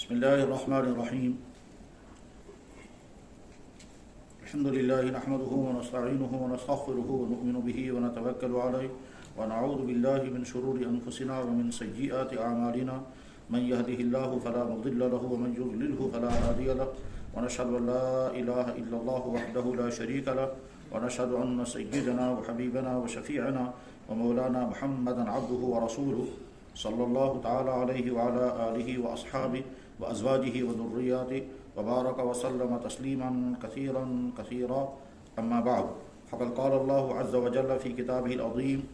بسم الله الرحمن الرحيم. الحمد لله نحمده ونستعينه ونستغفره ونؤمن به ونتوكل عليه ونعوذ بالله من شرور أنفسنا ومن سيئات أعمالنا من يهده الله فلا مضل له ومن يضلله فلا هادي له ونشهد أن لا إله إلا الله وحده لا شريك له ونشهد أن سيدنا وحبيبنا وشفيعنا ومولانا محمدا عبده ورسوله صلى الله تعالى عليه وعلى آله وأصحابه وأزواجه وذرياته وبارك وسلم تسليما كثيرا كثيرا. أما بعد فقد قال الله عز وجل في كتابه العظيم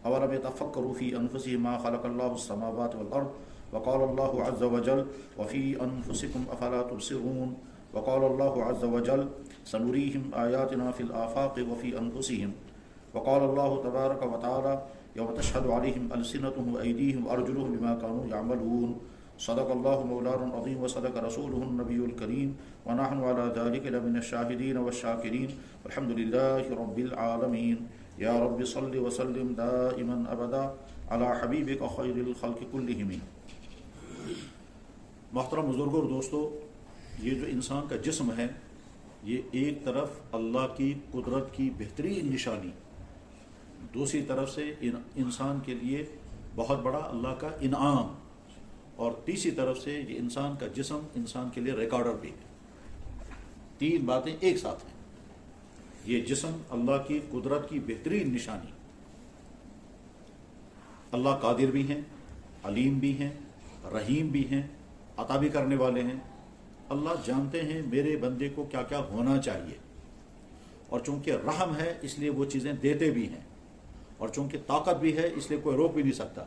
أولم يتفكروا في أنفسهم ما خلق الله السماوات والأرض وقال الله عز وجل وفي أنفسكم أفلا تبصرون وقال الله عز وجل سنريهم آياتنا في الآفاق وفي أنفسهم وقال الله تبارك وتعالى يوم تشهد عليهم ألسنتهم وأيديهم وأرجلهم بما كانوا يعملون. صدق الله مولانا العظيم وصدق رسوله النبي الكريم ونحن على ذلك لمن الشاهدين والشاكرين والحمد لله رب العالمين. يا رب صل وسلم دائما أبدا على حبيبك خير الخلق كلهم. محترم بزرگوں اور دوستو، یہ جو انسان کا جسم ہے یہ ایک طرف اللہ کی قدرت کی بہترین نشانی، دوسری طرف سے انسان کے لیے بہت بڑا اللہ کا انعام، اور تیسری طرف سے یہ انسان کا جسم انسان کے لیے ریکارڈر بھی ہے. تین باتیں ایک ساتھ ہیں. یہ جسم اللہ کی قدرت کی بہترین نشانی، اللہ قادر بھی ہیں، علیم بھی ہیں، رحیم بھی ہیں، عطا بھی کرنے والے ہیں. اللہ جانتے ہیں میرے بندے کو کیا کیا ہونا چاہیے، اور چونکہ رحم ہے اس لیے وہ چیزیں دیتے بھی ہیں، اور چونکہ طاقت بھی ہے اس لیے کوئی روک بھی نہیں سکتا،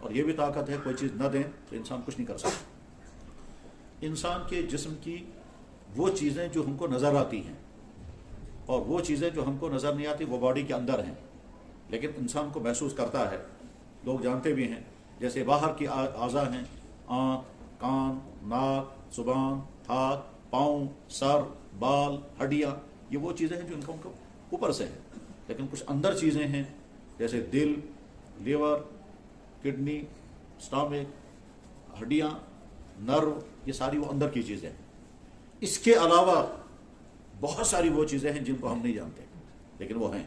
اور یہ بھی طاقت ہے کوئی چیز نہ دیں تو انسان کچھ نہیں کر سکتا. انسان کے جسم کی وہ چیزیں جو ہم کو نظر آتی ہیں اور وہ چیزیں جو ہم کو نظر نہیں آتی وہ باڈی کے اندر ہیں، لیکن انسان کو محسوس کرتا ہے. لوگ جانتے بھی ہیں جیسے باہر کی اعضاء ہیں، آنکھ، کان، ناک، زبان، ہاتھ، پاؤں، سر، بال، ہڈیاں، یہ وہ چیزیں ہیں جو ان کو اوپر سے ہیں، لیکن کچھ اندر چیزیں ہیں جیسے دل، لیور، کڈنی، اسٹامک، ہڈیاں، نرو، یہ ساری وہ اندر کی چیزیں ہیں. اس کے علاوہ بہت ساری وہ چیزیں ہیں جن کو ہم نہیں جانتے لیکن وہ ہیں.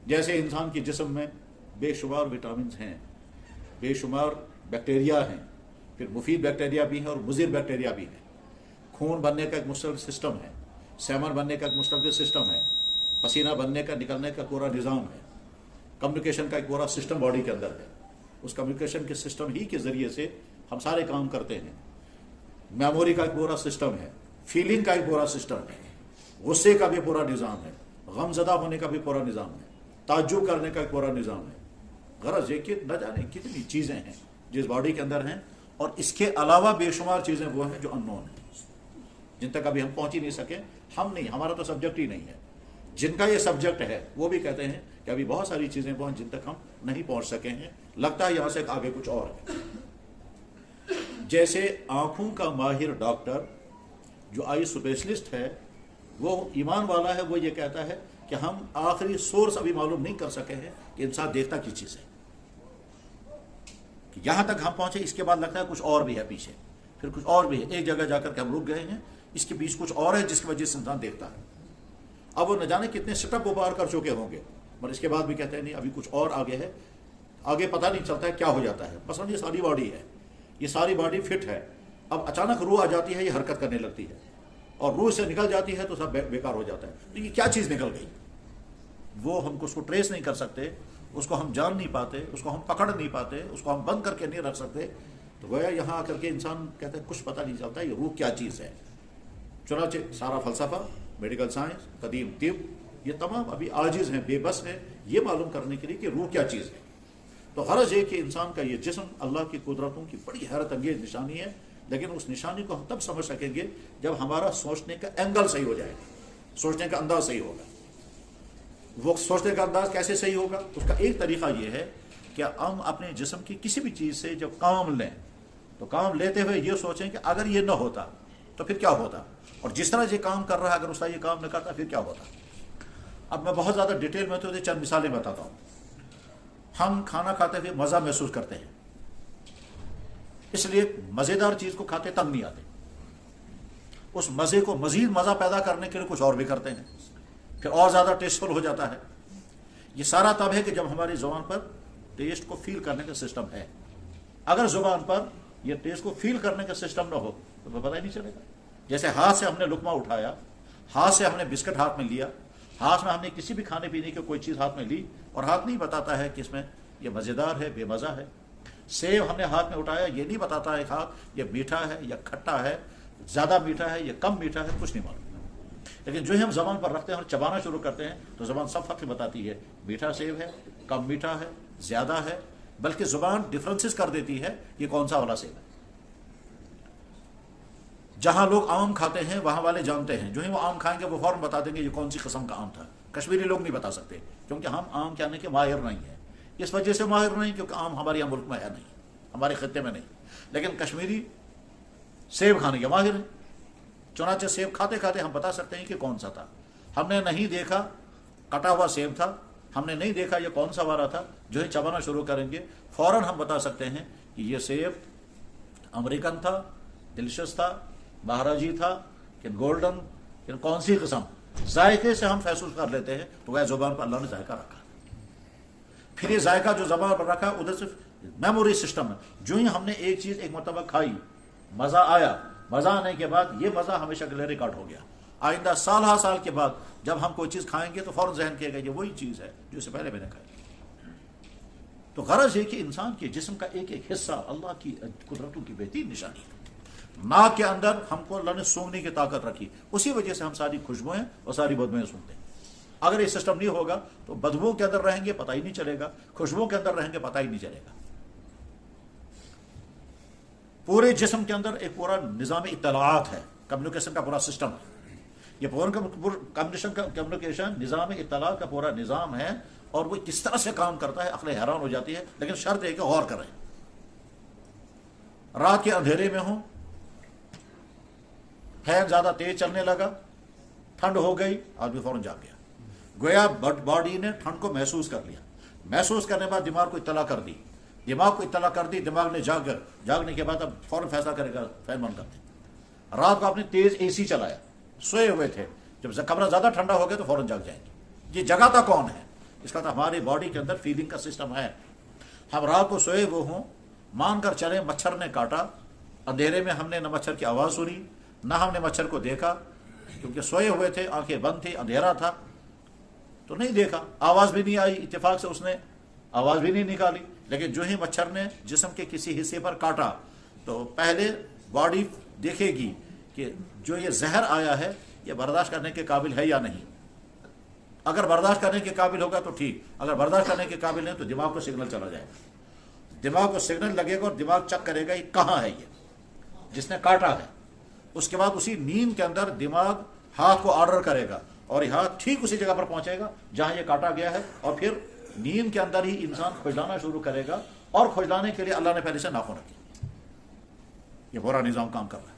جیسے انسان کے جسم میں بے شمار وٹامنز ہیں، بے شمار بیکٹیریا ہیں، پھر مفید بیکٹیریا بھی ہیں اور مضر بیکٹیریا بھی ہیں. خون بننے کا ایک مستقل سسٹم ہے، سیمن بننے کا ایک مستقل سسٹم ہے، پسینہ بننے کا نکلنے کا پورا نظام ہے، کمیونیکیشن کا ایک پورا سسٹم باڈی کے اندر ہے. اس کمیونیکیشن کے سسٹم ہی کے ذریعے سے ہم سارے کام کرتے ہیں. میموری کا ایک پورا سسٹم ہے، فیلنگ کا ایک پورا سسٹم ہے، غصے کا بھی پورا نظام ہے، غم زدہ ہونے کا بھی پورا نظام ہے، تعجب کرنے کا ایک پورا نظام ہے. غرض یہ کہ نہ جانے کتنی چیزیں ہیں جس باڈی کے اندر ہیں، اور اس کے علاوہ بے شمار چیزیں وہ ہیں جو ان نون ہیں، جن تک ابھی ہم پہنچ ہی نہیں سکے. ہم نہیں، ہمارا تو سبجیکٹ ہی نہیں ہے. جن کا یہ سبجیکٹ ہے وہ بھی کہتے ہیں کہ ابھی بہت ساری چیزیں وہ ہیں جن تک ہم نہیں پہنچ سکے ہیں، لگتا ہے یہاں سے آگے کچھ اور ہے. جیسے آنکھوں کا ماہر ڈاکٹر جو آئی اسپیشلسٹ ہے وہ ایمان والا ہے، وہ یہ کہتا ہے کہ ہم آخری سورس ابھی معلوم نہیں کر سکے ہیں کہ انسان دیکھتا کی چیز ہے. یہاں تک ہم پہنچے، اس کے بعد لگتا ہے کچھ اور بھی ہے پیچھے، پھر کچھ اور بھی ہے. ایک جگہ جا کر کے ہم رک گئے ہیں، اس کے پیچھے کچھ اور ہے جس کی وجہ سے انسان دیکھتا ہے. اب وہ نہ جانے کتنے سٹپ وہ پار کر چکے ہوں گے، مگر اس کے بعد بھی کہتے ہیں نہیں ابھی کچھ اور آگے ہے، آگے پتہ نہیں چلتا ہے کیا ہو جاتا ہے. مثلا یہ ساری باڈی ہے، یہ ساری باڈی فٹ ہے، اب اچانک روح آ جاتی ہے، یہ حرکت کرنے لگتی ہے، اور روح سے نکل جاتی ہے تو سب بیکار ہو جاتا ہے. تو یہ کیا چیز نکل گئی، وہ ہم کو اس کو ٹریس نہیں کر سکتے، اس کو ہم جان نہیں پاتے، اس کو ہم پکڑ نہیں پاتے، اس کو ہم بند کر کے نہیں رکھ سکتے. تو گویا یہاں آ کر کے انسان کہتا ہے کچھ پتہ نہیں چلتا یہ روح کیا چیز ہے. چنانچہ سارا فلسفہ، میڈیکل سائنس، قدیم طب، یہ تمام ابھی عاجز ہیں، بے بس ہیں یہ معلوم کرنے کے لیے کہ روح کیا چیز ہے. تو غرض یہ کہ انسان کا یہ جسم اللہ کی قدرتوں کی بڑی حیرت انگیز نشانی ہے، لیکن اس نشانی کو ہم تب سمجھ سکیں گے جب ہمارا سوچنے کا اینگل صحیح ہو جائے گا، سوچنے کا انداز صحیح ہوگا. وہ سوچنے کا انداز کیسے صحیح ہوگا؟ اس کا ایک طریقہ یہ ہے کہ ہم اپنے جسم کی کسی بھی چیز سے جب کام لیں تو کام لیتے ہوئے یہ سوچیں کہ اگر یہ نہ ہوتا تو پھر کیا ہوتا، اور جس طرح یہ کام کر رہا ہے اگر اس طرح یہ کام نہ کرتا پھر کیا ہوتا. اب میں بہت زیادہ ڈیٹیل میں تو چند مثالیں بتاتا ہوں. ہم کھانا کھاتے ہوئے مزہ محسوس کرتے ہیں، اس لیے مزیدار چیز کو کھاتے تنگ نہیں آتے، اس مزے کو مزید مزہ پیدا کرنے کے لیے کچھ اور بھی کرتے ہیں، پھر اور زیادہ ٹیسٹفل ہو جاتا ہے۔ یہ سارا تب ہے کہ جب ہماری زبان پر ٹیسٹ کو فیل کرنے کا سسٹم ہے۔ اگر زبان پر یہ ٹیسٹ کو فیل کرنے کا سسٹم نہ ہو تو پتہ ہی نہیں چلے گا۔ جیسے ہاتھ سے ہم نے لقمہ اٹھایا، ہاتھ سے ہم نے بسکٹ ہاتھ میں لیا، ہاتھ میں ہم نے کسی بھی کھانے پینے کی کوئی چیز ہاتھ میں لی اور ہاتھ نہیں بتاتا ہے کہ اس میں یہ مزیدار ہے، بے مزہ ہے۔ سیب ہم نے ہاتھ میں اٹھایا، یہ نہیں بتاتا ہے ہاتھ یہ میٹھا ہے یا کھٹا ہے، زیادہ میٹھا ہے یا کم میٹھا ہے، کچھ نہیں معلوم۔ لیکن جو ہی ہم زبان پر رکھتے ہیں اور چبانا شروع کرتے ہیں تو زبان سب فرق بتاتی ہے، میٹھا سیب ہے، کم میٹھا ہے، زیادہ ہے، بلکہ زبان ڈفرینسز کر دیتی ہے یہ کون سا والا سیب ہے۔ جہاں لوگ آم کھاتے ہیں وہاں والے جانتے ہیں، جو ہی وہ آم کھائیں گے وہ فوراً بتا دیں گے یہ کون سی قسم کا آم تھا۔ کشمیری لوگ نہیں بتا سکتے کیونکہ ہم آم کھانے کے ماہر نہیں ہیں، اس وجہ سے ماہر نہیں کیونکہ آم ہمارے یہاں ملک میں ہے نہیں، ہمارے خطے میں نہیں، لیکن کشمیری سیب کھانے کے ماہر ہیں۔ چنانچہ سیب کھاتے کھاتے ہم بتا سکتے ہیں کہ کون سا تھا۔ ہم نے نہیں دیکھا کٹا ہوا سیب تھا، ہم نے نہیں دیکھا یہ کون سا والا تھا، جو ہی چبانا شروع کریں گے فوراً ہم بتا سکتے ہیں کہ یہ سیب امریکن تھا، ڈیلیشس تھا، مہاراجی تھا کہ گولڈن کہ کون سی قسم۔ ذائقے سے ہم فیصلہ کر لیتے ہیں تو وہ زبان پر اللہ نے ذائقہ رکھا، پھر یہ ذائقہ جو زبان پر رکھا ادھر سے میموری سسٹم ہے۔ جو ہی ہم نے ایک چیز ایک مرتبہ کھائی، مزہ آیا، مزہ آنے کے بعد یہ مزہ ہمیشہ کے لیے ریکارڈ ہو گیا۔ آئندہ سال ہر سال کے بعد جب ہم کوئی چیز کھائیں گے تو فوراً ذہن کیے گا یہ وہی چیز ہے جو اس سے پہلے میں نے کھائی۔ تو غرض یہ کہ انسان کے جسم کا ایک ایک حصہ اللہ کی قدرتوں کی بہترین نشانی ہے۔ ناک کے اندر ہم کو اللہ نے سونگنے کی طاقت رکھی، اسی وجہ سے ہم ساری خوشبوئیں اور ساری بدبوئیں سونگتے ہیں۔ اگر یہ سسٹم نہیں ہوگا تو بدبو کے اندر رہیں گے پتہ ہی نہیں چلے گا، خوشبو کے اندر رہیں گے پتہ ہی نہیں چلے گا۔ پورے جسم کے اندر ایک پورا نظام اطلاعات ہے، کمیونیکیشن کا پورا سسٹم ہے۔ یہ کمیونیکیشن نظام اطلاعات کا پورا نظام ہے، اور وہ کس طرح سے کام کرتا ہے عقل حیران ہو جاتی ہے۔ لیکن شرط ہے کہ غور کریں، رات کے اندھیرے میں ہوں، فین زیادہ تیز چلنے لگا، ٹھنڈ ہو گئی، آدمی فوراً جاگ گیا، گویا باڈی نے ٹھنڈ کو محسوس کر لیا، محسوس کرنے کے بعد دماغ کو اطلاع کر دی، دماغ نے جاگنے کے بعد اب فوراً فیصلہ کرے گا فین بند کر دیں۔ رات کو آپ نے تیز اے سی چلایا، سوئے ہوئے تھے، جب کمرہ زیادہ ٹھنڈا ہو گیا تو فوراً جاگ جائیں گے۔ یہ جگاتا کون ہے؟ اس کا تو ہماری باڈی کے اندر فیلنگ کا سسٹم ہے۔ ہم رات کو سوئے وہ ہوں، مان کر چلیں مچھر نے کاٹا، اندھیرے میں ہم نے نہ مچھر کی آواز سنی نہ ہم نے مچھر کو دیکھا، کیونکہ سوئے ہوئے تھے، آنکھیں بند تھی، اندھیرا تھا تو نہیں دیکھا، آواز بھی نہیں آئی، اتفاق سے اس نے آواز بھی نہیں نکالی۔ لیکن جو ہی مچھر نے جسم کے کسی حصے پر کاٹا تو پہلے باڈی دیکھے گی کہ جو یہ زہر آیا ہے یہ برداشت کرنے کے قابل ہے یا نہیں۔ اگر برداشت کرنے کے قابل ہوگا تو ٹھیک، اگر برداشت کرنے کے قابل نہیں تو دماغ کو سگنل چلا جائے گا، دماغ کو سگنل لگے گا اور دماغ چیک کرے گا یہ کہاں ہے، یہ جس نے کاٹا ہے۔ اس کے بعد اسی نیند کے اندر دماغ ہاتھ کو آرڈر کرے گا اور یہ ہاتھ ٹھیک اسی جگہ پر پہنچے گا جہاں یہ کاٹا گیا ہے، اور پھر نیند کے اندر ہی انسان کھجلانا شروع کرے گا، اور کھجلانے کے لیے اللہ نے پہلے سے ناخن رکھے۔ یہ پورا نظام کام کر رہا ہے۔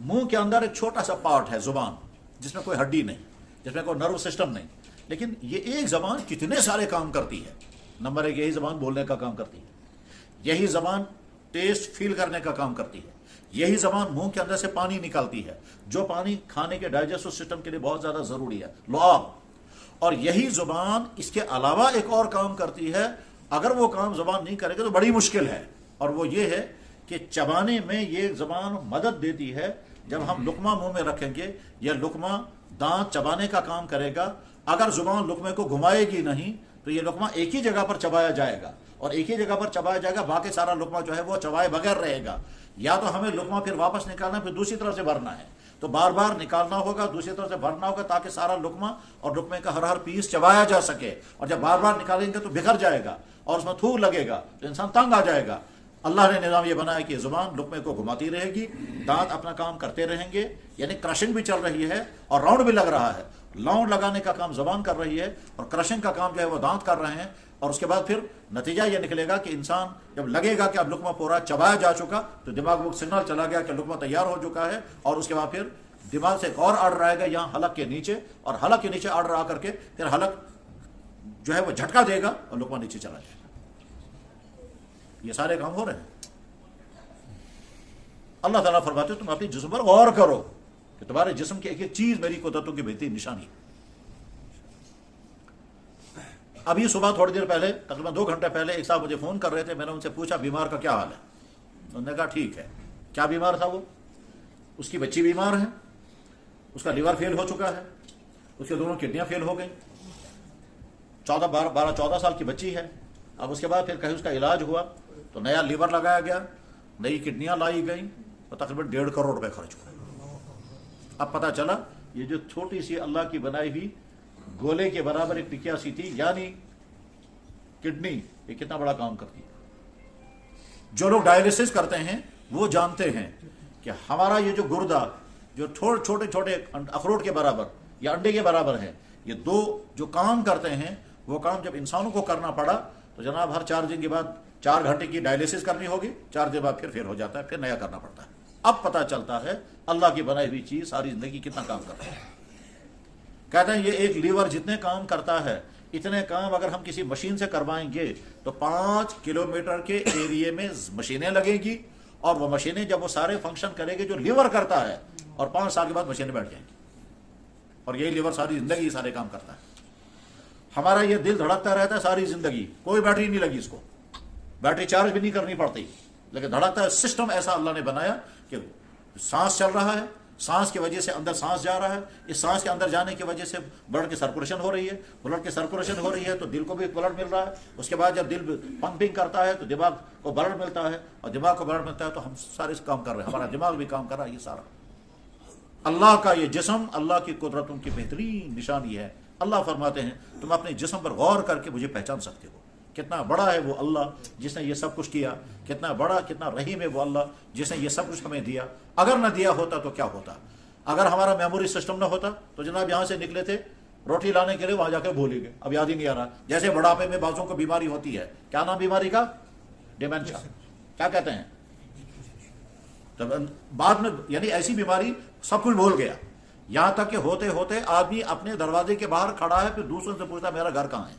منہ کے اندر ایک چھوٹا سا پارٹ ہے زبان، جس میں کوئی ہڈی نہیں، جس میں کوئی نرو سسٹم نہیں، لیکن یہ ایک زبان کتنے سارے کام کرتی ہے۔ نمبر ایک، یہی زبان بولنے کا کام کرتی ہے، یہی زبان ٹیسٹ فیل کرنے کا کام کرتی ہے، یہی زبان منہ کے اندر سے پانی نکالتی ہے، جو پانی کھانے کے ڈائجسٹو سسٹم کے لیے بہت زیادہ ضروری ہے، لعاب۔ اور یہی زبان اس کے علاوہ ایک اور کام کرتی ہے، اگر وہ کام زبان نہیں کرے گا تو بڑی مشکل ہے، اور وہ یہ ہے کہ چبانے میں یہ زبان مدد دیتی ہے۔ جب ہم لقمہ منہ میں رکھیں گے، یہ لقمہ دانت چبانے کا کام کرے گا، اگر زبان لقمے کو گھمائے گی نہیں تو یہ لقمہ ایک ہی جگہ پر چبایا جائے گا، اور ایک ہی جگہ پر چبایا جائے گا، باقی سارا لقمہ جو ہے وہ چبائے بغیر رہے گا۔ یا تو ہمیں لقمہ پھر واپس نکالنا، پھر دوسری طرف سے بھرنا ہے، تو بار بار نکالنا ہوگا، دوسری طرف سے بھرنا ہوگا، تاکہ سارا لقمہ اور لقمے کا ہر پیس چبایا جا سکے۔ اور جب بار بار نکالیں گے تو بکھر جائے گا اور اس میں تھوک لگے گا تو انسان تنگ آ جائے گا۔ اللہ نے نظام یہ بنایا کہ زبان لقمے کو گھماتی رہے گی، دانت اپنا کام کرتے رہیں گے، یعنی کرشنگ بھی چل رہی ہے اور راؤنڈ بھی لگ رہا ہے۔ راؤنڈ لگانے کا کام زبان کر رہی ہے اور کرشنگ کا کام جو ہے وہ دانت کر رہے ہیں، اور اس کے بعد پھر نتیجہ یہ نکلے گا کہ انسان جب لگے گا کہ اب لقمہ پورا چبایا جا چکا تو دماغ کو سگنل چلا گیا کہ لقمہ تیار ہو چکا ہے، اور اس کے بعد پھر دماغ سے ایک اور آرڈر آئے گا یہاں حلق کے نیچے، اور حلق کے نیچے آرڈر آ کر کے پھر حلق جو ہے وہ جھٹکا دے گا اور لقمہ نیچے چلا جائے گا۔ یہ سارے کام ہو رہے ہیں. اللہ تعالیٰ فرماتے تم اپنے جسم پر غور کرو کہ تمہارے جسم کی ایک ایک چیز میری قدرتوں کی بہترین نشانی ہے. ابھی صبح تھوڑی دیر پہلے تقریباً 2 گھنٹے پہلے ایک صاحب مجھے فون کر رہے تھے. میں نے ان سے پوچھا بیمار کا کیا حال ہے؟ انہوں نے کہا ٹھیک ہے. کیا بیمار تھا وہ؟ اس کی بچی بیمار ہے, اس کا لیور فیل ہو چکا ہے, اس کے دونوں کڈنیاں فیل ہو گئیں, 14 سال کی بچی ہے. اب اس کے بعد پھر کہیں اس کا علاج ہوا تو نیا لیور لگایا گیا, نئی کڈنیاں لائی گئیں, تو تقریباً 1.5 کروڑ روپے خرچ ہوئے. اب پتہ چلا یہ جو چھوٹی سی اللہ کی بنائی ہوئی گولے کے برابر ایک ٹکیا سی تھی, یعنی کڈنی, یہ کتنا بڑا کام کرتی ہے. جو لوگ ڈائلسس کرتے ہیں وہ جانتے ہیں کہ ہمارا یہ جو گردہ جو چھوٹے چھوٹے اخروٹ کے برابر یا انڈے کے برابر ہے, یہ 2 جو کام کرتے ہیں, وہ کام جب انسانوں کو کرنا پڑا تو جناب ہر 4 دن کے بعد 4 گھنٹے کی ڈائلسس کرنی ہوگی, 4 دن بعد پھر فیل ہو جاتا ہے, پھر نیا کرنا پڑتا ہے. اب پتہ چلتا ہے اللہ کی بنائی ہوئی چیز ساری زندگی کتنا کام کرتا ہے. کہتے ہیں یہ ایک لیور جتنے کام کرتا ہے اتنے کام اگر ہم کسی مشین سے کروائیں گے تو 5 کلومیٹر کے ایریے میں مشینیں لگیں گی, اور وہ مشینیں جب وہ سارے فنکشن کریں گے جو لیور کرتا ہے, اور 5 سال کے بعد مشینیں بیٹھ جائیں گی, اور یہی لیور ساری زندگی سارے کام کرتا ہے. ہمارا یہ دل دھڑکتا رہتا ہے ساری زندگی, کوئی بیٹری نہیں لگی اس کو, بیٹری چارج بھی نہیں کرنی پڑتی, لیکن دھڑکتا ہے. سسٹم ایسا اللہ نے بنایا کہ سانس چل رہا ہے, سانس کی وجہ سے اندر سانس جا رہا ہے, اس سانس کے اندر جانے کی وجہ سے بلڈ کی سرکولیشن ہو رہی ہے, بلڈ کی سرکولیشن ہو رہی ہے تو دل کو بھی بلڈ مل رہا ہے. اس کے بعد جب دل پمپنگ کرتا ہے تو دماغ کو بلڈ ملتا ہے, اور دماغ کو بلڈ ملتا ہے تو ہم سارے کام کر رہے ہیں, ہمارا دماغ بھی کام کر رہا ہے. یہ سارا اللہ کا یہ جسم اللہ کی قدرتوں کی بہترین نشانی ہے. اللہ فرماتے ہیں تم اپنے جسم پر غور کر کے مجھے پہچان سکتے ہو کتنا بڑا ہے وہ اللہ جس نے یہ سب کچھ کیا, کتنا بڑا کتنا رحیم ہے وہ اللہ جس نے یہ سب کچھ ہمیں دیا. اگر نہ دیا ہوتا تو کیا ہوتا؟ اگر ہمارا میموری سسٹم نہ ہوتا تو جناب یہاں سے نکلے تھے روٹی لانے کے لیے, وہاں جا کے بھول ہی گئے, اب یاد ہی نہیں آ رہا. جیسے بڑھاپے میں بعضوں کو بیماری ہوتی ہے, کیا نام بیماری کا؟ ڈیمنشیا. کیا کہتے ہیں؟ بعد میں یعنی ایسی بیماری سب کچھ بھول گیا, یہاں تک کہ ہوتے ہوتے آدمی اپنے دروازے کے باہر کھڑا ہے پھر دوسروں سے پوچھتا میرا گھر کہاں ہے.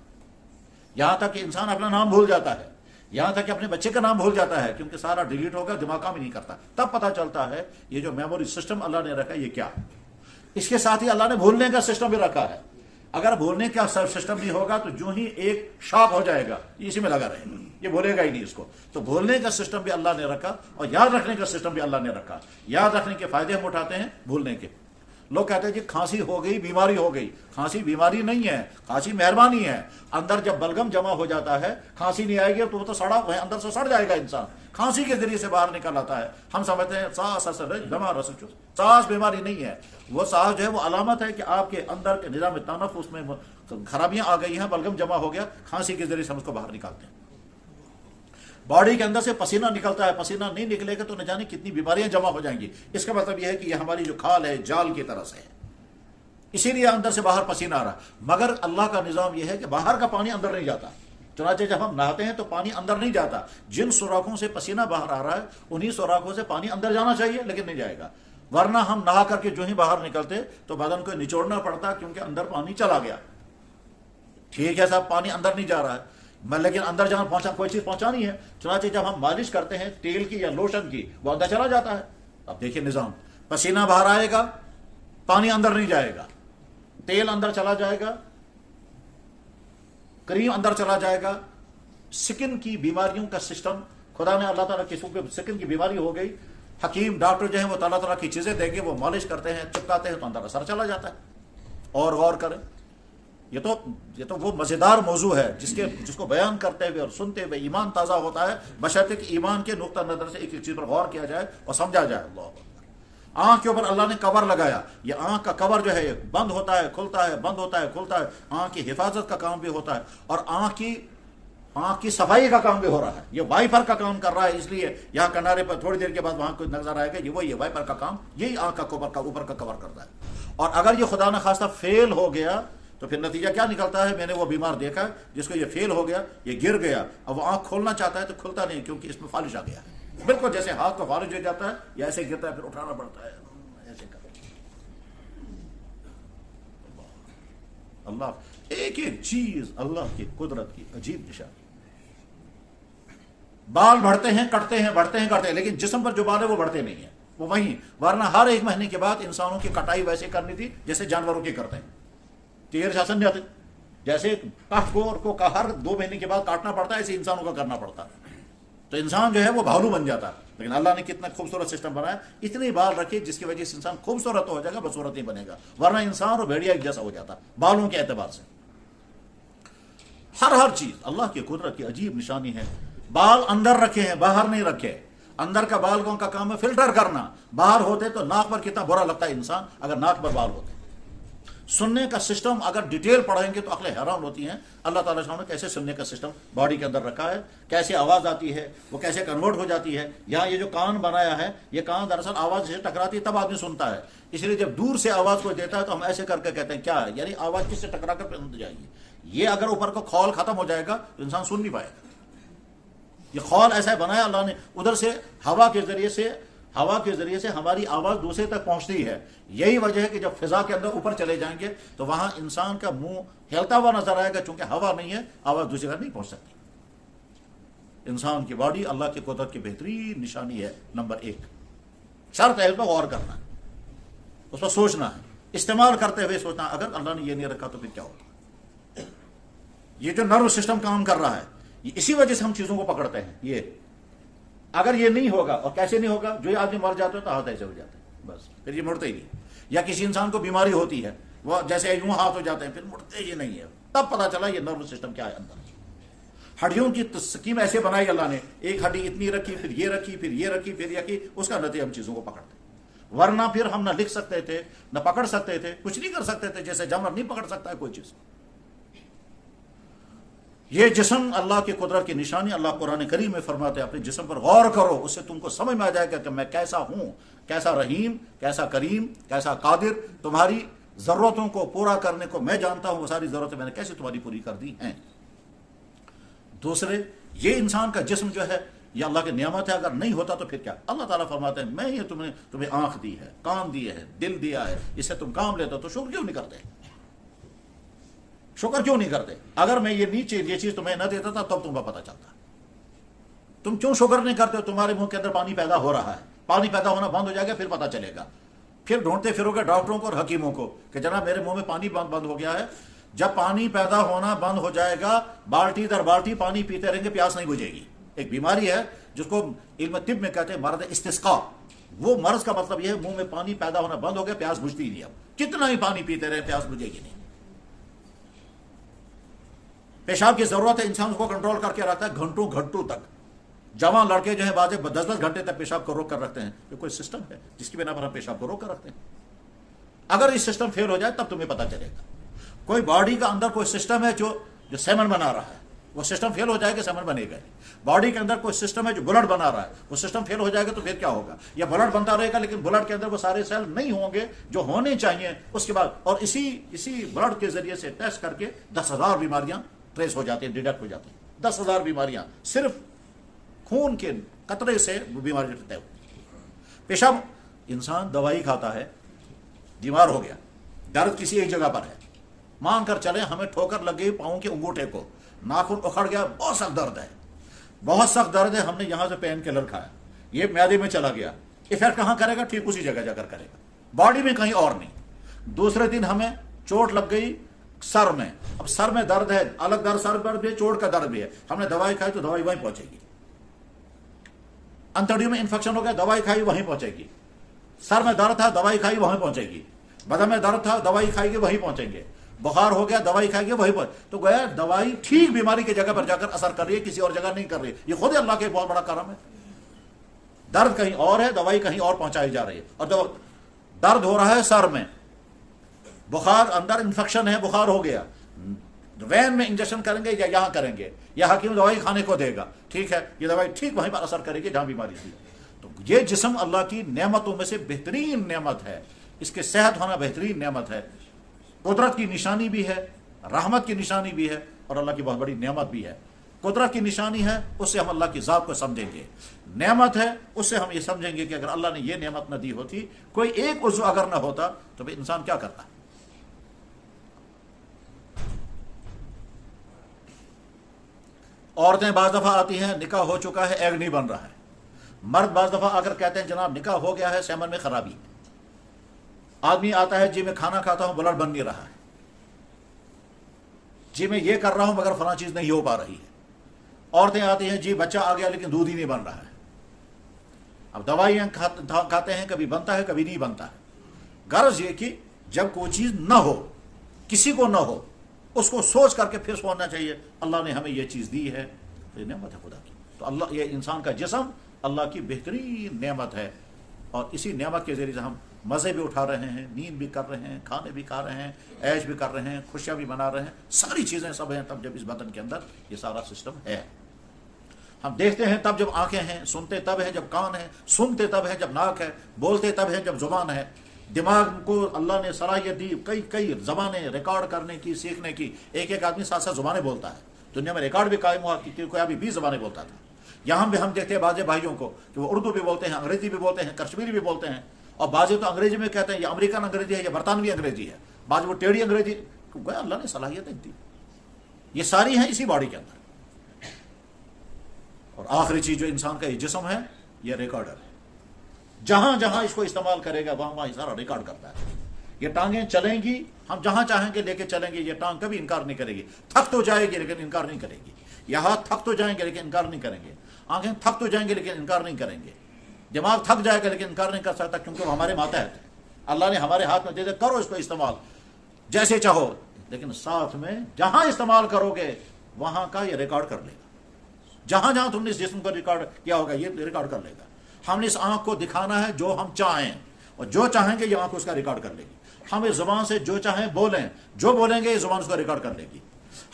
یہاں تک کہ انسان اپنا نام بھول جاتا ہے, یہاں تک کہ اپنے بچے کا نام بھول جاتا ہے, کیونکہ سارا ڈیلیٹ ہو گیا, دماغ کام ہی نہیں کرتا. تب پتہ چلتا ہے یہ جو میموری سسٹم اللہ نے رکھا ہے یہ کیا. اس کے ساتھ ہی اللہ نے بھولنے کا سسٹم بھی رکھا ہے. اگر بھولنے کا سسٹم نہیں ہوگا تو جو ہی ایک شاک ہو جائے گا اسی میں لگا رہے گا, یہ بھولے گا ہی نہیں اس کو. تو بھولنے کا سسٹم بھی اللہ نے رکھا, اور یاد رکھنے کا سسٹم بھی اللہ نے رکھا. یاد رکھنے کے فائدے ہم اٹھاتے ہیں بھولنے کے. لوگ کہتے ہیں جی کھانسی ہو گئی بیماری ہو گئی. کھانسی بیماری نہیں ہے, کھانسی مہربانی ہے. اندر جب بلغم جمع ہو جاتا ہے کھانسی نہیں آئے گی تو وہ تو سڑا اندر سے سڑ جائے گا انسان. کھانسی کے ذریعے سے باہر نکل آتا ہے. ہم سمجھتے ہیں سانس بیماری نہیں ہے, وہ سانس جو ہے وہ علامت ہے کہ آپ کے اندر کے نظام تنفس میں خرابیاں آ گئی ہیں, بلغم جمع ہو گیا. کھانسی کے ذریعے سے ہم اس کو باہر نکالتے ہیں. باڈی کے اندر سے پسینہ نکلتا ہے, پسینہ نہیں نکلے گا تو نہ جانے کتنی بیماریاں جمع ہو جائیں گی. اس کا مطلب یہ ہے کہ یہ ہماری جو کھال ہے جال کی طرح سے ہے, اسی لیے اندر سے باہر پسینہ آ رہا. مگر اللہ کا نظام یہ ہے کہ باہر کا پانی اندر نہیں جاتا. چنانچہ جب ہم نہاتے ہیں تو پانی اندر نہیں جاتا. جن سوراخوں سے پسینہ باہر آ رہا ہے انہی سوراخوں سے پانی اندر جانا چاہیے, لیکن نہیں جائے گا. ورنہ ہم نہا کر کے جو ہی باہر نکلتے تو بدن کو نچوڑنا پڑتا کیونکہ اندر پانی چلا گیا. ٹھیک ہے صاحب پانی اندر نہیں جا رہا ہے, لیکن اندر جہاں پہنچا کوئی چیز پہنچانی ہے. چنانچہ جب ہم مالش کرتے ہیں تیل کی یا لوشن کی وہ اندر چلا جاتا ہے. اب دیکھیے نظام, پسینہ باہر آئے گا, پانی اندر نہیں جائے گا, تیل اندر چلا جائے گا, کریم اندر چلا جائے گا. سکن کی بیماریوں کا سسٹم خدا نے اللہ تعالیٰ کسی کو سکن کی بیماری ہو گئی, حکیم ڈاکٹر جو ہیں وہ طرح طرح کی چیزیں دیں گے, وہ مالش کرتے ہیں چپکاتے ہیں تو اندر اثر چلا جاتا ہے. اور غور کریں, یہ تو وہ مزیدار موضوع ہے جس کو بیان کرتے ہوئے اور سنتے ہوئے ایمان تازہ ہوتا ہے, بشرطے کہ ایمان کے نقطہ نظر سے ایک ایک چیز پر غور کیا جائے اور سمجھا جائے. اللہ آنکھ کے اوپر اللہ نے کور لگایا. یہ آنکھ کا کور جو ہے بند ہوتا ہے کھلتا ہے, بند ہوتا ہے کھلتا ہے. آنکھ کی حفاظت کا کام بھی ہوتا ہے, اور آنکھ کی صفائی کا کام بھی ہو رہا ہے. یہ وائپر کا کام کر رہا ہے, اس لیے یہاں کنارے پر تھوڑی دیر کے بعد وہاں کوئی نظر آئے گا, یہ وائپر کا کام یہی آنکھ کا اوپر کا کور کرتا ہے. اور اگر یہ خدا نہ خواستہ فیل ہو گیا تو پھر نتیجہ کیا نکلتا ہے؟ میں نے وہ بیمار دیکھا ہے جس کو یہ فیل ہو گیا, یہ گر گیا, اب وہ آنکھ کھولنا چاہتا ہے تو کھلتا نہیں کیونکہ اس میں فالش آ گیا ہے. بالکل جیسے ہاتھ کو فالش ہو جاتا ہے یا ایسے گرتا ہے پھر اٹھانا پڑتا ہے ایسے کر. اللہ ایک ایک چیز اللہ کی قدرت کی عجیب نشانی. بال بڑھتے ہیں کٹتے ہیں بڑھتے ہیں کٹتے ہیں، لیکن جسم پر جو بال ہے وہ بڑھتے نہیں ہیں، وہ وہیں، ورنہ ہر 1 مہینے کے بعد انسانوں کی کٹائی ویسے کرنی تھی جیسے جانوروں کی کرتے ہیں، تیر شاسن جاتے جیسے کاٹ کو ہر 2 مہینے کے بعد کاٹنا پڑتا ہے، ایسے انسانوں کا کرنا پڑتا ہے، تو انسان جو ہے وہ بھالو بن جاتا ہے۔ لیکن اللہ نے کتنا خوبصورت سسٹم بنایا، اتنے بال رکھے جس کی وجہ سے انسان خوبصورت ہو جائے گا، بدصورت نہیں بنے گا، ورنہ انسان اور بھیڑیا ایک جیسا ہو جاتا بالوں کے اعتبار سے۔ ہر چیز اللہ کی قدرت کی عجیب نشانی ہے۔ بال اندر رکھے ہیں، باہر نہیں رکھے۔ اندر کا بال کون کا کام ہے؟ فلٹر کرنا۔ باہر ہوتے تو ناک پر کتنا برا لگتا ہے انسان اگر ناک پر بال ہوتے۔ سننے کا سسٹم اگر ڈیٹیل پڑھیں گے تو عقلیں حیران ہوتی ہیں، اللہ تعالیٰ نے کیسے سننے کا سسٹم باڈی کے اندر رکھا ہے، کیسے آواز آتی ہے، وہ کیسے کنورٹ ہو جاتی ہے۔ یہاں یہ جو کان بنایا ہے، یہ کان دراصل آواز سے ٹکراتی ہے تب آدمی سنتا ہے، اس لیے جب دور سے آواز کو دیتا ہے تو ہم ایسے کر کے کہتے ہیں کیا ہے، یعنی آواز کس سے ٹکرا کر پھر جائے گی۔ یہ اگر اوپر کو خول ختم ہو جائے گا تو انسان سن نہیں پائے گا۔ یہ خول ایسا بنایا اللہ نے، ادھر سے ہوا کے ذریعے سے ہماری آواز دوسرے تک پہنچتی ہے۔ یہی وجہ ہے کہ جب فضا کے اندر اوپر چلے جائیں گے تو وہاں انسان کا منہ ہلتا ہوا نظر آئے گا، چونکہ ہوا نہیں ہے، آواز دوسری جگہ نہیں پہنچ سکتی۔ انسان کی باڈی اللہ کی قدرت کی بہترین نشانی ہے۔ نمبر 1 شرط ہے اس پر غور کرنا ہے، اس پر سوچنا ہے، استعمال کرتے ہوئے سوچنا ہے، اگر اللہ نے یہ نہیں رکھا تو پھر کیا ہوگا۔ یہ جو نرو سسٹم کام کر رہا ہے، یہ اسی وجہ سے ہم چیزوں کو پکڑتے ہیں۔ یہ اگر یہ نہیں ہوگا، اور کیسے نہیں ہوگا، جو آدمی مر جاتا ہے تو ہاتھ ایسے ہو جاتے ہیں، بس پھر یہ مڑتے ہی نہیں۔ یا کسی انسان کو بیماری ہوتی ہے، وہ جیسے یوں ہاتھ ہو جاتے ہیں، پھر مڑتے ہی نہیں ہے، تب پتا چلا یہ نرو سسٹم کیا ہے اندر۔ ہڈیوں کی سکیم ایسے بنائی اللہ نے، ایک ہڈی اتنی رکھی، پھر یہ رکھی، پھر یہ رکھی، پھر یہ رکھی، اس کا نتیجہ ہم چیزوں کو پکڑتے ہیں۔ ورنہ پھر ہم نہ لکھ سکتے تھے، نہ پکڑ سکتے تھے، کچھ نہیں کر سکتے تھے، جیسے جانور نہیں پکڑ سکتا ہے کوئی چیز۔ یہ جسم اللہ کی قدرت کی نشانی، اللہ قرآن کریم میں فرماتے ہیں اپنے جسم پر غور کرو، اس سے تم کو سمجھ میں آ جائے گا کہ میں کیسا ہوں، کیسا رحیم، کیسا کریم، کیسا قادر، تمہاری ضرورتوں کو پورا کرنے کو میں جانتا ہوں، وہ ساری ضرورتیں میں نے کیسے تمہاری پوری کر دی ہیں۔ دوسرے، یہ انسان کا جسم جو ہے یہ اللہ کی نعمت ہے، اگر نہیں ہوتا تو پھر کیا۔ اللہ تعالیٰ فرماتے ہیں میں یہ تمہیں آنکھ دی ہے، کان دی ہے، دل دیا ہے، اس سے تم کام لیتے ہو، تو شکر کیوں نہیں کرتے؟ شکر کیوں نہیں کرتے؟ اگر میں یہ چیز تمہیں نہ دیتا تھا تب تمہیں پتہ چلتا۔ تم کیوں شکر نہیں کرتے ہو؟ تمہارے منہ کے اندر پانی پیدا ہو رہا ہے، پانی پیدا ہونا بند ہو جائے گا پھر پتہ چلے گا، پھر ڈھونڈتے پھرو گے ڈاکٹروں کو اور حکیموں کو کہ جناب میرے منہ میں پانی بند ہو گیا ہے۔ جب پانی پیدا ہونا بند ہو جائے گا، بالٹی در بالٹی پانی پیتے رہیں گے، پیاس نہیں بجھے گی۔ ایک بیماری ہے جس کو علم طب میں کہتے ہیں مرض استسقاء۔ وہ مرض کا مطلب یہ ہے منہ میں پانی پیدا ہونا بند ہو گیا، پیاس بجھتی ہی نہیں، اب کتنا ہی پانی پیتے رہے پیاس بجھے گی نہیں۔ پیشاب کی ضرورت ہے، انسان اس کو کنٹرول کر کے رکھتا ہے گھنٹوں تک۔ جوان لڑکے جو ہیں بعض 10 گھنٹے تک پیشاب کو روک کر رکھتے ہیں، یہ کوئی سسٹم ہے جس کی بنا پر ہم پیشاب کو روک کر رکھتے ہیں؟ اگر یہ سسٹم فیل ہو جائے تب تمہیں پتہ چلے گا۔ کوئی باڈی کا اندر کوئی سسٹم ہے جو سیمن بنا رہا ہے، وہ سسٹم فیل ہو جائے گا سیمن بنے گا۔ باڈی کے اندر کوئی سسٹم ہے جو بلڈ بنا رہا ہے، وہ سسٹم فیل ہو جائے گا تو پھر کیا ہوگا؟ یا بلڈ بنتا رہے گا لیکن بلڈ کے اندر وہ سارے سیل نہیں ہوں گے جو ہونے چاہیے اس کے بعد، اور اسی بلڈ کے ذریعے سے ٹیسٹ کر کے 10,000 بیماریاں ٹریس ہو جاتی ہیں، ڈیٹیکٹ ہو جاتی ہیں۔ 10,000 بیماریاں صرف خون کے قطرے سے وہ بیماری طے ہوتی ہے۔ پیشاب، انسان دوائی کھاتا ہے، بیمار ہو گیا، درد کسی ایک جگہ پر ہے، مان کر چلیں ہمیں ٹھوکر لگ گئی پاؤں کے انگوٹھے کو، ناخن اکھڑ گیا، بہت سخت درد ہے، بہت سخت درد ہے، ہم نے یہاں سے پین کلر کھایا، یہ معدے میں چلا گیا، ایفیکٹ کہاں کرے گا؟ ٹھیک اسی جگہ جا کر کرے گا، باڈی میں کہیں اور نہیں۔ دوسرے دن ہمیں چوٹ لگ گئی سر میں، اب سر میں درد ہے، الگ درد سر پر بھی ہے، چوٹ کا درد بھی ہے، ہم نے دوائی کھائی تو دوائی وہیں پہنچے گی۔ انتڑیوں میں انفیکشن ہو گیا، دوائی کھائی وہیں پہنچے گی۔ سر میں درد تھا، دوائی کھائی وہیں پہنچے گی۔ بدن میں درد تھا، دوائی کھائے گی وہیں پہنچیں گے۔ بخار ہو گیا، دوائی کھائے گی وہیں پہنچ، تو گویا دوائی ٹھیک بیماری کی جگہ پر جا کر اثر کر رہی ہے، کسی اور جگہ نہیں کر رہی ہے۔ یہ خود اللہ کے بہت بڑا کرم ہے۔ درد کہیں اور ہے، دوائی کہیں اور پہنچائی جا رہی ہے، اور درد ہو رہا ہے سر میں، بخار اندر انفیکشن ہے، بخار ہو گیا، وین میں انجیکشن کریں گے یا یہاں کریں گے، یا حکیم دوائی کھانے کو دے گا، ٹھیک ہے، یہ دوائی ٹھیک وہیں پر اثر کرے گی جہاں بیماری تھی۔ تو یہ جسم اللہ کی نعمتوں میں سے بہترین نعمت ہے، اس کے صحت ہونا بہترین نعمت ہے، قدرت کی نشانی بھی ہے، رحمت کی نشانی بھی ہے، اور اللہ کی بہت بڑی نعمت بھی ہے۔ قدرت کی نشانی ہے، اس سے ہم اللہ کی ذات کو سمجھیں گے، نعمت ہے اس سے ہم یہ سمجھیں گے کہ اگر اللہ نے یہ نعمت نہ دی ہوتی، کوئی ایک عضو اگر نہ ہوتا تو پھر انسان کیا کرتا۔ عورتیں بعض دفعہ آتی ہیں نکاح ہو چکا ہے ایگ نہیں بن رہا ہے، مرد بعض دفعہ آ کر کہتے ہیں جناب نکاح ہو گیا ہے سیمن میں خرابی ہے، آدمی آتا ہے جی میں کھانا کھاتا ہوں بلڈ بن نہیں رہا ہے، جی میں یہ کر رہا ہوں مگر فلاں چیز نہیں ہو پا رہی ہے، عورتیں آتی ہیں جی بچہ آ گیا لیکن دودھ ہی نہیں بن رہا ہے، اب دوائیاں کھاتے ہیں کبھی بنتا ہے کبھی نہیں بنتا ہے۔ غرض یہ کہ جب کوئی چیز نہ ہو، کسی کو نہ ہو، اس کو سوچ کر کے پھر سوچنا چاہیے اللہ نے ہمیں یہ چیز دی ہے تو یہ نعمت ہے خدا کی۔ تو اللہ، یہ انسان کا جسم اللہ کی بہترین نعمت ہے، اور اسی نعمت کے ذریعے سے ہم مزے بھی اٹھا رہے ہیں، نیند بھی کر رہے ہیں، کھانے بھی کھا رہے ہیں، عیش بھی کر رہے ہیں، خوشیاں بھی منا رہے ہیں، ساری چیزیں سب ہیں تب جب اس بدن کے اندر یہ سارا سسٹم ہے۔ ہم دیکھتے ہیں تب جب آنکھیں ہیں، سنتے تب ہیں جب کان ہے، سنتے تب ہے جب ناک ہے، بولتے تب ہے جب زبان ہے۔ دماغ کو اللہ نے صلاحیت دی کئی زبانیں ریکارڈ کرنے کی، سیکھنے کی۔ ایک آدمی 7 زبانیں بولتا ہے، دنیا میں ریکارڈ بھی قائم ہوا کہ کوئی ابھی 20 زبانیں بولتا تھا۔ یہاں بھی ہم دیکھتے ہیں بعض بھائیوں کو کہ وہ اردو بھی بولتے ہیں، انگریزی بھی بولتے ہیں، کشمیری بھی بولتے ہیں، اور بعض تو انگریزی میں کہتے ہیں یہ امریکن انگریزی ہے، یہ برطانوی انگریزی ہے، بعض وہ ٹیڑھی انگریزی، کیونکہ اللہ نے صلاحیتیں دی۔ یہ ساری ہیں اسی باڈی کے اندر۔ اور آخری چیز جو انسان کا یہ جسم ہے، یہ ریکارڈر ہے، جہاں جہاں اس کو استعمال کرے گا وہاں یہ سارا ریکارڈ کرتا ہے۔ یہ ٹانگیں چلیں گی، ہم جہاں چاہیں گے لے کے چلیں گے، یہ ٹانگ کبھی انکار نہیں کرے گی، تھک تو جائے گی لیکن انکار نہیں کرے گی، یہ ہاتھ تھک تو جائیں گے لیکن انکار نہیں کریں گے، آنکھیں تھک تو جائیں گے لیکن انکار نہیں کریں گے، دماغ تھک جائے گا لیکن انکار نہیں کر سکتا، کیونکہ وہ ہمارے ماتحت ہے۔ اللہ نے ہمارے ہاتھ میں دے دے، کرو اس کو استعمال جیسے چاہو، لیکن ساتھ میں جہاں استعمال کرو گے وہاں کا یہ ریکارڈ کر لے گا۔ جہاں جہاں تم نے اس جسم کو ریکارڈ کیا ہوگا یہ ریکارڈ کر لے گا۔ ہم نے اس آنکھ کو دکھانا ہے جو ہم چاہیں، اور جو چاہیں گے یہ آنکھ اس کا ریکارڈ کر لے گی۔ ہم اس زبان سے جو چاہیں بولیں، جو بولیں گے یہ زبان اس کو ریکارڈ کر لے گی۔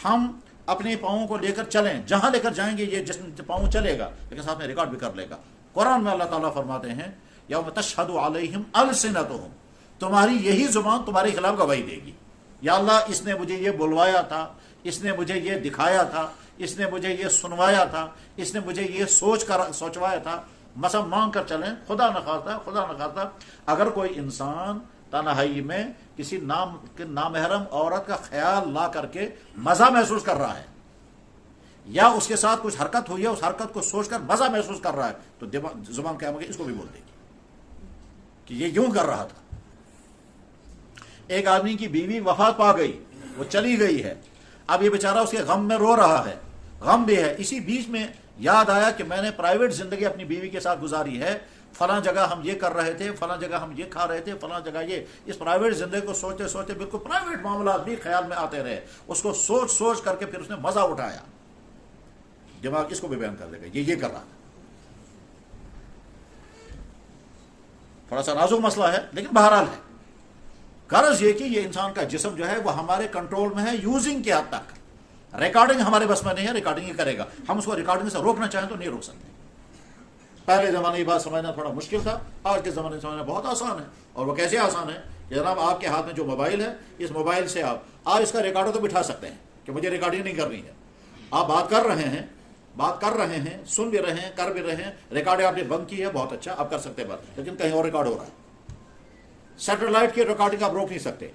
ہم اپنے پاؤں کو لے کر چلیں، جہاں لے کر جائیں گے یہ جسم پاؤں چلے گا، لیکن ساتھ میں ریکارڈ بھی کر لے گا۔ قرآن میں اللہ تعالیٰ فرماتے ہیں یوم تشہد علیہم السنتہم، تمہاری یہی زبان تمہارے خلاف گواہی دے گی، یا اللہ اس نے مجھے یہ بلوایا تھا، اس نے مجھے یہ دکھایا تھا، اس نے مجھے یہ سنوایا تھا، اس نے مجھے یہ سوچوایا تھا۔ مثلا مانگ کر چلیں، خدا نخواستہ اگر کوئی انسان تنہائی میں کسی نامحرم عورت کا خیال لا کر کے مزہ محسوس کر رہا ہے، یا اس کے ساتھ کچھ حرکت ہوئی ہے اس حرکت کو سوچ کر مزہ محسوس کر رہا ہے، تو زبان قیام کی اس کو بھی بول دے گی کہ یہ یوں کر رہا تھا۔ ایک آدمی کی بیوی وفات پا گئی، وہ چلی گئی ہے، اب یہ بیچارہ اس کے غم میں رو رہا ہے، غم بھی ہے، اسی بیچ میں یاد آیا کہ میں نے پرائیویٹ زندگی اپنی بیوی کے ساتھ گزاری ہے، فلاں جگہ ہم یہ کر رہے تھے، فلاں جگہ ہم یہ کھا رہے تھے، فلاں جگہ یہ۔ اس پرائیویٹ زندگی کو سوچتے سوچتے بالکل پرائیویٹ معاملات بھی خیال میں آتے رہے، اس کو سوچ کر کے پھر اس نے مزہ اٹھایا۔ دماغ اس کو بھی بیان کر دے گا یہ کر رہا تھا۔ تھوڑا سا نازک مسئلہ ہے لیکن بہرحال ہے۔ غرض یہ کہ یہ انسان کا جسم جو ہے وہ ہمارے کنٹرول میں ہے یوزنگ کے حد تک، ریکارڈنگ ہمارے بس میں نہیں ہے، ریکارڈنگ ہی کرے گا۔ ہم اس کو ریکارڈنگ سے روکنا چاہیں تو نہیں روک سکتے۔ پہلے زمانے کی بات سمجھنا تھوڑا مشکل تھا، آج کے زمانے میں سمجھنا بہت آسان ہے۔ اور وہ کیسے آسان ہے کہ جناب آپ کے ہاتھ میں جو موبائل ہے، اس موبائل سے آپ اس کا ریکارڈر تو بٹھا سکتے ہیں کہ مجھے ریکارڈنگ نہیں کرنی ہے، آپ بات کر رہے ہیں، سن بھی رہے ہیں، کر بھی رہے ہیں، ریکارڈنگ آپ نے بند کی ہے، بہت اچھا، آپ کر سکتے ہیں بات، لیکن کہیں اور ریکارڈ ہو رہا ہے۔ سیٹلائٹ کی ریکارڈنگ آپ روک نہیں سکتے،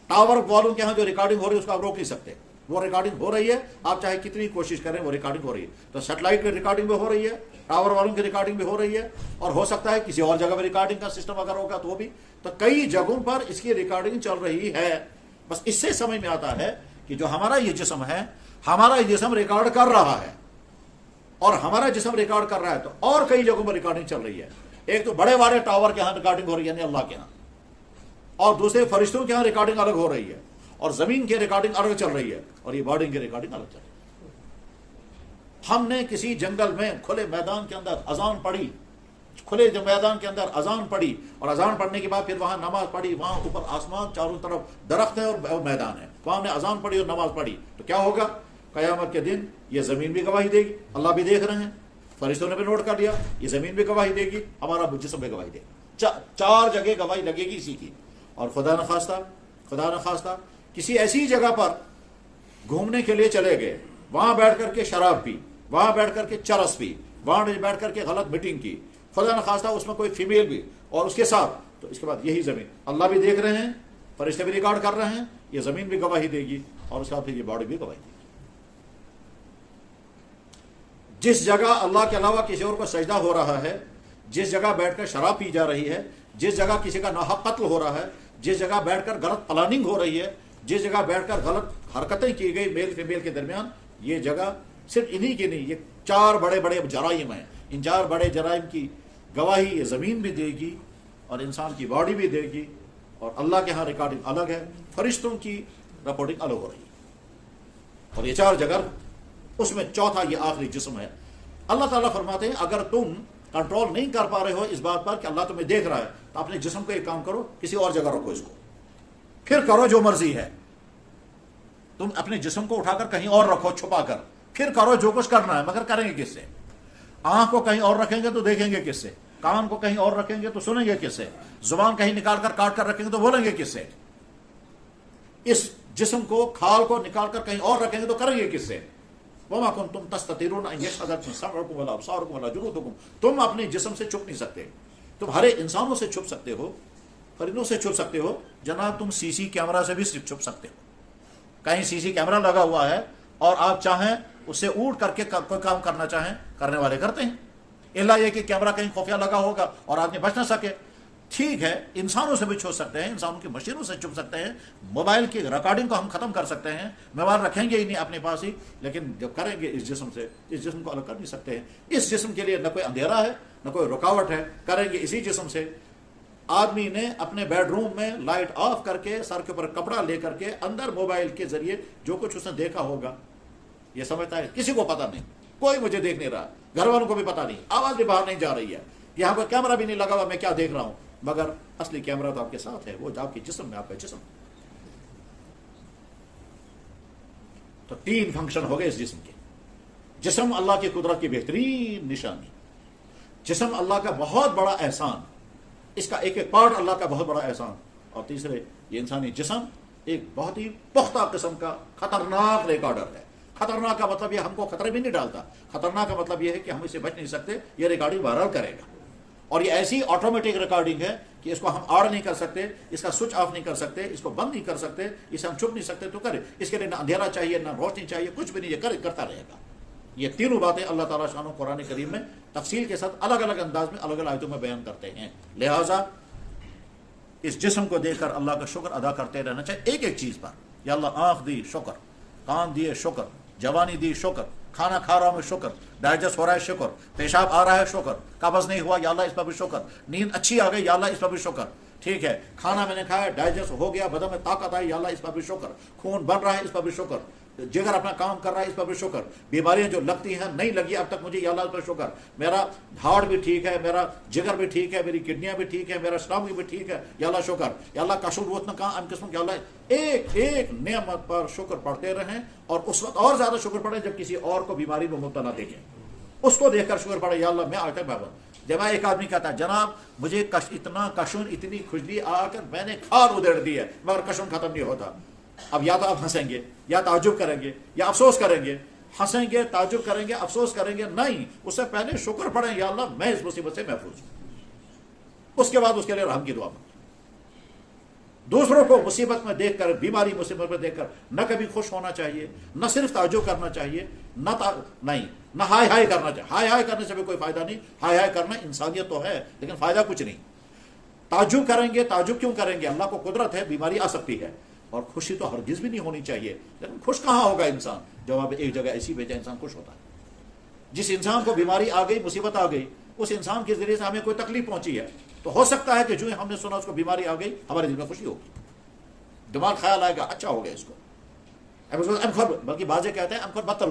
ٹاور والوں کے یہاں جو ریکارڈنگ ہو رہی ہے اس کو آپ روک نہیں سکتے، وہ ریکارڈنگ ہو رہی ہے، آپ چاہے کتنی کوشش کریں وہ ریکارڈنگ ہو رہی ہے۔ تو سیٹلائٹ کی ریکارڈنگ بھی ہو رہی ہے، ٹاور والوں کی ریکارڈنگ بھی ہو رہی ہے، اور ہو سکتا ہے کسی اور جگہ میں ریکارڈنگ کا سسٹم اگر ہوگا تو وہ بھی، تو کئی جگہوں پر اس کی ریکارڈنگ چل رہی ہے۔ بس اس سے سمجھ میں آتا ہے کہ جو ہمارا یہ جسم ہے، ہمارا یہ جسم ریکارڈ کر رہا ہے، اور ہمارا جسم ریکارڈ کر رہا ہے تو اور کئی جگہوں پر ریکارڈنگ چل رہی ہے۔ ایک تو بڑے بڑے ٹاور کے ہاں ریکارڈنگ ہو رہی ہے، یعنی اللہ کے ہاں، اور دوسرے فرشتوں کے ہاں ریکارڈنگ الگ ہو رہی ہے، اور زمین کی ریکارڈنگ الگ چل رہی ہے، اور یہ باڈی کی ریکارڈنگ الگ چل رہی ہے۔ ہم نے کسی جنگل میں کھلے میدان کے اندر اذان پڑھی، اور اذان پڑھنے کے بعد پھر وہاں نماز پڑھی، وہاں اوپر آسمان، چاروں طرف درخت ہے اور میدان ہے، وہاں ہم نے اذان پڑھی اور نماز پڑھی، تو کیا ہوگا؟ قیامت کے دن یہ زمین بھی گواہی دے گی، اللہ بھی دیکھ رہے ہیں، فرشتوں نے بھی نوٹ کر لیا، یہ زمین بھی گواہی دے گی، ہمارا جسم بھی گواہی دے گا، چار جگہ گواہی لگے گی اسی کی۔ اور خدا نخواستہ کسی ایسی جگہ پر گھومنے کے لیے چلے گئے، وہاں بیٹھ کر کے شراب پی، وہاں بیٹھ کر کے چرس پی، وہاں بیٹھ کر کے غلط میٹنگ کی، خدا نخواستہ اس میں کوئی فیمیل بھی اور اس کے ساتھ، تو اس کے بعد یہی زمین اللہ بھی دیکھ رہے ہیں، فرشتے بھی ریکارڈ کر رہے ہیں، یہ زمین بھی گواہی دے گی، اور اس کے بعد پھر یہ باڈی بھی گواہی دے گی۔ جس جگہ اللہ کے علاوہ کسی اور کو سجدہ ہو رہا ہے، جس جگہ بیٹھ کر شراب پی جا رہی ہے، جس جگہ کسی کا ناحق قتل ہو رہا ہے، جس جگہ بیٹھ کر غلط پلاننگ ہو رہی ہے، جس جگہ بیٹھ کر غلط حرکتیں کی گئی میل فیمیل کے درمیان، یہ جگہ صرف انہی کی نہیں، یہ 4 بڑے بڑے جرائم ہیں. ان 4 بڑے جرائم کی گواہی یہ زمین بھی دے گی اور انسان کی باڈی بھی دے گی، اور اللہ کے ہاں ریکارڈنگ الگ ہے، فرشتوں کی رپورٹنگ الگ ہو رہی ہے. اور یہ 4 جگہ، اس میں چوتھا یہ آخری جسم ہے. اللہ تعالیٰ فرماتے ہیں اگر تم کنٹرول نہیں کر پا رہے ہو اس بات پر کہ اللہ تمہیں دیکھ رہا ہے، تو اپنے جسم کو ایک کام کرو، کسی اور جگہ رکھو اس کو، پھر کرو جو مرضی ہے. تم اپنے جسم کو اٹھا کر کہیں اور رکھو چھپا کر، پھر کرو جو کچھ کرنا ہے، مگر کریں گے کس سے؟ آنکھ کو کہیں اور رکھیں گے تو دیکھیں گے کس سے؟ کان کو کہیں اور رکھیں گے تو سنیں گے کس سے؟ زبان کہیں نکال کر کاٹ کر رکھیں گے تو بولیں گے کس سے؟ اس جسم کو، کھال کو نکال کر کہیں اور رکھیں گے تو کریں گے کس سے؟ وَمَا كُنْتُمْ تَسْتَطِيعُونَ أَن يَشْهَدَكُمْ سَمْعُكُمْ وَلَا أَبْصَارُكُمْ وَلَا جُلُودُكُمْ. تم اپنے جسم سے چھپ نہیں سکتے. تم ہر ایک انسانوں سے چھپ سکتے ہو، پرندوں سے چھپ سکتے ہو، جناب تم سی سی کیمرہ سے بھی چھپ سکتے ہو. کہیں سی سی کیمرہ لگا ہوا ہے اور آپ چاہیں اس سے اونٹ کر کے کوئی کام کرنا چاہیں، کرنے والے کرتے ہیں، الا یہ کہ کیمرہ کہیں خفیہ لگا ہوگا اور آپ نے بچ نہ سکے. ٹھیک ہے، انسانوں سے بھی چھپ سکتے ہیں، انسانوں کی مشینوں سے چھپ سکتے ہیں، موبائل کی ریکارڈنگ کو ہم ختم کر سکتے ہیں، موبائل رکھیں گے ہی نہیں اپنے پاس ہی، لیکن جب کریں گے اس جسم سے، اس جسم کو الگ کر نہیں سکتے ہیں. اس جسم کے لیے نہ کوئی اندھیرا ہے نہ کوئی رکاوٹ ہے، کریں گے اسی جسم سے. آدمی نے اپنے بیڈ روم میں لائٹ آف کر کے، سر کے اوپر کپڑا لے کر کے، اندر موبائل کے ذریعے جو کچھ اس نے دیکھا ہوگا یہ سمجھتا ہے کسی کو پتہ نہیں، کوئی مجھے دیکھ نہیں رہا، گھر والوں کو بھی پتہ نہیں، آواز بھی باہر نہیں جا رہی ہے، یہاں پر کیمرہ بھی نہیں لگا ہوا، میں کیا دیکھ رہا ہوں، مگر اصلی کیمرہ تو آپ کے ساتھ ہے، وہ آپ کے جسم میں، آپ کا جسم. تو 3 فنکشن ہو گئے اس جسم کے. جسم اللہ کی قدرت کی بہترین نشانی، جسم اللہ کا بہت بڑا احسان، اس کا ایک ایک پارٹ اللہ کا بہت بڑا احسان. اور تیسرے، یہ انسانی جسم ایک بہت ہی پختہ قسم کا خطرناک ریکارڈر ہے. خطرناک کا مطلب یہ ہم کو خطرے بھی نہیں ڈالتا، خطرناک کا مطلب یہ ہے کہ ہم اسے بچ نہیں سکتے، یہ ریکارڈنگ بہرحال کرے گا. اور یہ ایسی آٹومیٹک ریکارڈنگ ہے کہ اس کو ہم آڑ نہیں کر سکتے، اس کا سوئچ آف نہیں کر سکتے، اس کو بند نہیں کر سکتے، اسے ہم چھپ نہیں سکتے. تو کرے، اس کے لیے نہ اندھیرا چاہیے نہ روشنی چاہیے، کچھ بھی نہیں، یہ کرتا رہے گا. یہ تینوں باتیں اللہ تعالیٰ شان و قرآن کریم میں تفصیل کے ساتھ الگ الگ انداز میں الگ الگ آیتوں میں بیان کرتے ہیں. لہٰذا اس جسم کو دیکھ کر اللہ کا شکر ادا کرتے رہنا چاہیے ایک ایک چیز پر. یا اللہ آنکھ دی شکر، کان دیے شکر، جوانی دی شکر، کھانا کھا رہا ہوں شکر، ڈائجسٹ ہو رہا ہے شکر، پیشاب آ رہا ہے شکر، قبض نہیں ہوا یا اللہ اس پر بھی شکر، نیند اچھی آ گئی یا اللہ اس پر بھی شکر. ٹھیک ہے، کھانا میں نے کھایا، ڈائجسٹ ہو گیا، بدن میں طاقت آئی یا اللہ اس پر بھی شکر، خون بن رہا ہے اس پر بھی شکر، جگر اپنا کام کر رہا ہے اس پر بھی شکر، بیماریاں جو لگتی ہیں نہیں لگی اب تک مجھے یا اللہ اس پر شکر، میرا ہارٹ بھی ٹھیک ہے، میرا جگر بھی ٹھیک ہے، میری کڈنیاں بھی ٹھیک ہے، میرا اسٹمک بھی ٹھیک ہے یا اللہ شکر. یا اللہ کا شکر اتنا کہاں ان قسم کے اللہ ایک ایک نعمت پر شکر پڑھتے رہیں. اور اس وقت اور زیادہ شکر پڑھیں جب کسی اور کو بیماری میں مبتلا دیکھیں، اس کو دیکھ کر شکر پڑھیں یا اللہ میں آج تک بابا. جب ایک آدمی کہتا ہے جناب مجھے اتنا کشن اتنی کھجلی آ کر میں نے کھال ادھیڑ دی ہے مگر کشن ختم نہیں ہوتا. اب یا تو آپ ہنسیں گے یا تعجب کریں گے یا افسوس کریں گے. ہنسیں گے، تعجب کریں گے، افسوس کریں گے نہیں، اس سے پہلے شکر پڑھیں یا اللہ میں اس مصیبت سے محفوظ ہوں. اس کے بعد اس کے لیے رحم کی دعا مانگیں. دوسروں کو مصیبت میں دیکھ کر، بیماری مصیبت میں دیکھ کر نہ کبھی خوش ہونا چاہیے، نہ صرف تعجب کرنا چاہیے، نہ ہائے ہائے کرنا چاہیے. ہائے ہائے کرنے سے بھی کوئی فائدہ نہیں. ہائے ہائے کرنا انسانیت تو ہے لیکن فائدہ کچھ نہیں. تعجب کریں گے. تعجب کیوں کریں گے؟ اللہ کو قدرت ہے، بیماری آ سکتی ہے. اور خوشی تو ہرگز بھی نہیں ہونی چاہیے، لیکن خوش کہاں ہوگا انسان جب آپ ایک جگہ ایسی بھیجا انسان خوش ہوتا ہے. جس انسان کو بیماری آ گئی، مصیبت آ گئی، اس انسان کے ذریعے سے ہمیں کوئی تکلیف پہنچی ہے، تو ہو سکتا ہے کہ جو ہم نے سنا اس کو بیماری آ گئی ہمارے دل میں خوشی ہوگی، دماغ خیال آئے گا اچھا ہو گیا اس کو، بلکہ بعض کہتے ہیں بدتر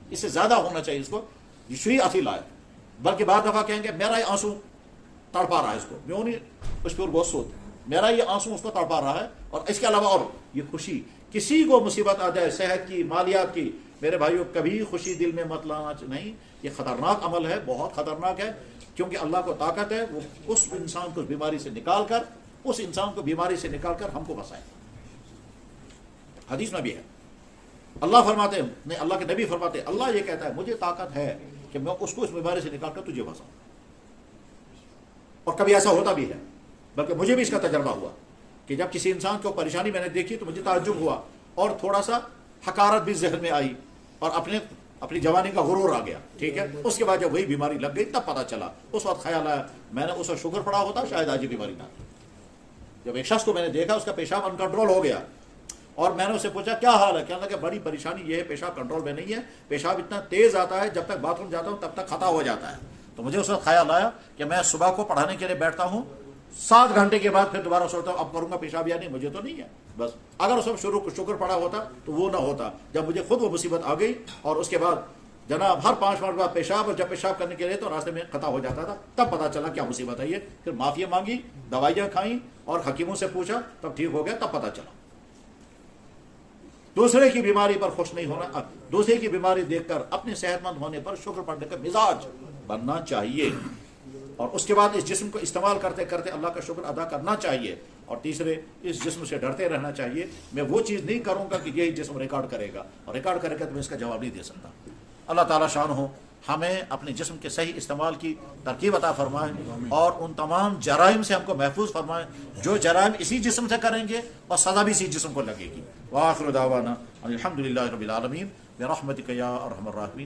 اس سے زیادہ ہونا چاہیے اس کو یہ اصل لائے. بلکہ بعض دفعہ کہیں گے میرا یہ آنسو تڑپا رہا ہے اس کو، میں نہیں اس پہ گوسوت، میرا یہ آنسو اس کو تڑپا رہا ہے. اور اس کے علاوہ اور یہ خوشی، کسی کو مصیبت آ جائے صحت کی، مالیات کی، میرے بھائیوں کبھی خوشی دل میں مت لانا نہیں. یہ خطرناک عمل ہے، بہت خطرناک ہے، کیونکہ اللہ کو طاقت ہے وہ اس انسان کو بیماری سے نکال کر، اس انسان کو بیماری سے نکال کر ہم کو بسائے. حدیث میں بھی ہے، اللہ فرماتے ہیں، نہیں اللہ کے نبی فرماتے ہیں، اللہ یہ کہتا ہے مجھے طاقت ہے کہ میں اس کو اس بیماری سے نکال کر تجھے بساؤں. اور کبھی ایسا ہوتا بھی ہے، بلکہ مجھے بھی اس کا تجربہ ہوا کہ جب کسی انسان کو پریشانی میں نے دیکھی تو مجھے تعجب ہوا اور تھوڑا سا حقارت بھی ذہن میں آئی اور اپنے اپنی جوانی کا غرور آ گیا، ٹھیک ہے، اس کے بعد جب وہی بیماری لگ گئی تب پتا چلا، اس وقت خیال آیا میں نے اس وقت شوگر پڑا ہوتا شاید آج یہ بیماری نہ آتی۔ جب ایک شخص کو میں نے دیکھا اس کا پیشاب ان کنٹرول ہو گیا اور میں نے اسے پوچھا کیا حال ہے، کہنے لگا بڑی پریشانی یہ ہے، پیشاب کنٹرول میں نہیں ہے، پیشاب اتنا تیز آتا ہے جب تک باتھ روم جاتا ہوں تب تک خطا ہو جاتا ہے۔ تو مجھے اس وقت خیال آیا کہ میں صبح کو پڑھانے کے لیے بیٹھتا ہوں، 7 گھنٹے کے بعد پھر دوبارہ سوچتا ہوں اب کروں گا پیشاب یا نہیں، مجھے تو نہیں ہے بس۔ اگر اس وقت شروع کو شوگر پڑا ہوتا تو وہ نہ ہوتا۔ جب مجھے خود وہ مصیبت آ گئی اور اس کے بعد جناب ہر 5 منٹ بعد پیشاب، اور جب پیشاب کرنے کے لیے تو راستے میں خطا ہو جاتا تھا، تب پتا چلا کیا مصیبت ہے یہ۔ پھر معافیا مانگی، دوائیاں کھائیں اور حکیموں سے پوچھا، تب ٹھیک ہو گیا، تب پتا چلا۔ دوسرے کی بیماری پر خوش نہیں ہونا، دوسرے کی بیماری دیکھ کر اپنے صحت مند ہونے پر شکر پڑھنے کا مزاج بننا چاہیے، اور اس کے بعد اس جسم کو استعمال کرتے کرتے اللہ کا شکر ادا کرنا چاہیے، اور تیسرے اس جسم سے ڈرتے رہنا چاہیے۔ میں وہ چیز نہیں کروں گا کہ یہی جسم ریکارڈ کرے گا، اور ریکارڈ کرے گا تو میں اس کا جواب نہیں دے سکتا۔ اللہ تعالیٰ شان ہو ہمیں اپنے جسم کے صحیح استعمال کی ترکیب عطا فرمائے، اور ان تمام جرائم سے ہم کو محفوظ فرمائے جو جرائم اسی جسم سے کریں گے اور سزا بھی اسی جسم کو لگے گی۔ وآخر دعوانا الحمدللہ رب العالمین برحمتک یا ارحم الراحمین۔